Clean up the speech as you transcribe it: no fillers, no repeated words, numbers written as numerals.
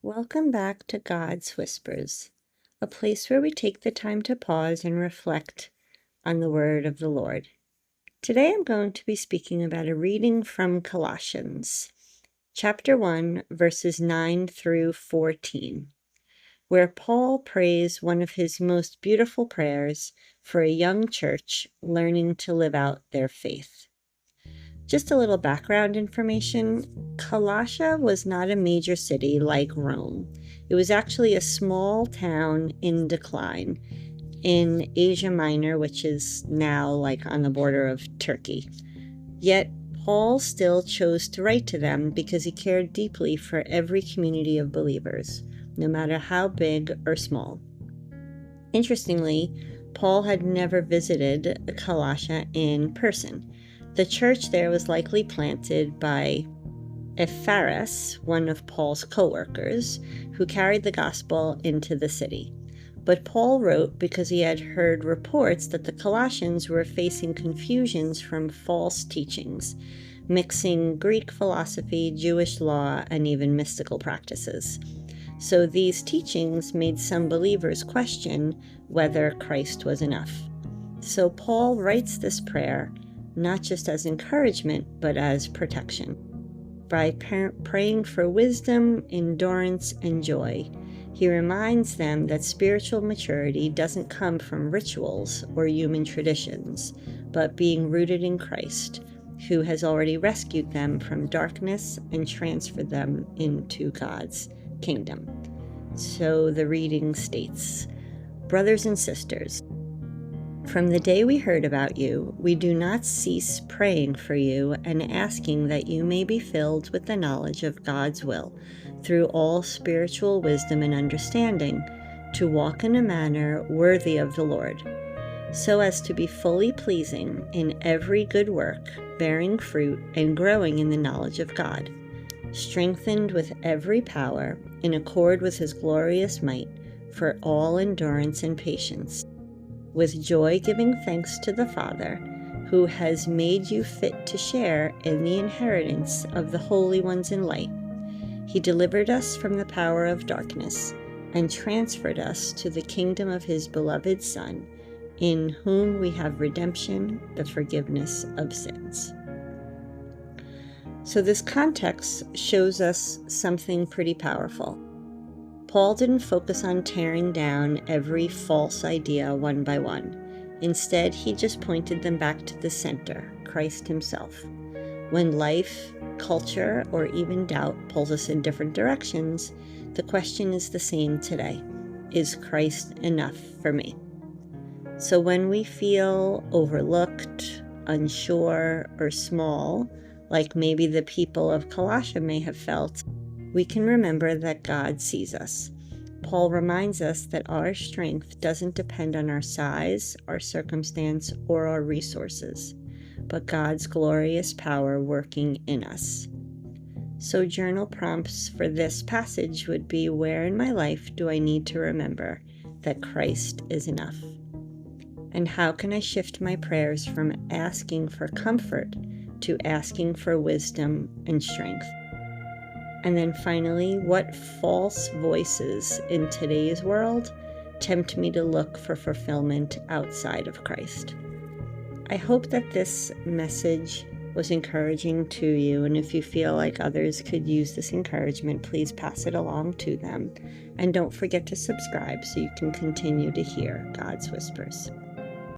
Welcome back to God's Whispers, a place where we take the time to pause and reflect on the word of the Lord. Today I'm going to be speaking about a reading from Colossians, chapter 1, verses 9 through 14, where Paul prays one of his most beautiful prayers for a young church learning to live out their faith. Just a little background information. Colossia was not a major city like Rome. It was actually a small town in decline in Asia Minor, which is now like on the border of Turkey. Yet Paul still chose to write to them because he cared deeply for every community of believers, no matter how big or small. Interestingly, Paul had never visited Colossia in person. The church there was likely planted by Epaphras, one of Paul's co-workers, who carried the gospel into the city. But Paul wrote because he had heard reports that the Colossians were facing confusions from false teachings, mixing Greek philosophy, Jewish law, and even mystical practices. So these teachings made some believers question whether Christ was enough. So Paul writes this prayer not just as encouragement, but as protection. By praying for wisdom, endurance, and joy, he reminds them that spiritual maturity doesn't come from rituals or human traditions, but being rooted in Christ, who has already rescued them from darkness and transferred them into God's kingdom. So the reading states, "Brothers and sisters, from the day we heard about you, we do not cease praying for you and asking that you may be filled with the knowledge of God's will through all spiritual wisdom and understanding, to walk in a manner worthy of the Lord, so as to be fully pleasing in every good work, bearing fruit and growing in the knowledge of God, strengthened with every power in accord with his glorious might, for all endurance and patience, with joy giving thanks to the Father, who has made you fit to share in the inheritance of the holy ones in light. He delivered us from the power of darkness and transferred us to the kingdom of his beloved Son, in whom we have redemption, the forgiveness of sins." So this context shows us something pretty powerful. Paul didn't focus on tearing down every false idea one by one. Instead, he just pointed them back to the center, Christ himself. When life, culture, or even doubt pulls us in different directions, the question is the same today. Is Christ enough for me? So when we feel overlooked, unsure, or small, like maybe the people of Colossia may have felt, we can remember that God sees us. Paul reminds us that our strength doesn't depend on our size, our circumstance, or our resources, but God's glorious power working in us. So journal prompts for this passage would be, where in my life do I need to remember that Christ is enough? And how can I shift my prayers from asking for comfort to asking for wisdom and strength? And then finally, what false voices in today's world tempt me to look for fulfillment outside of Christ? I hope that this message was encouraging to you, and if you feel like others could use this encouragement, please pass it along to them. And don't forget to subscribe so you can continue to hear God's Whispers.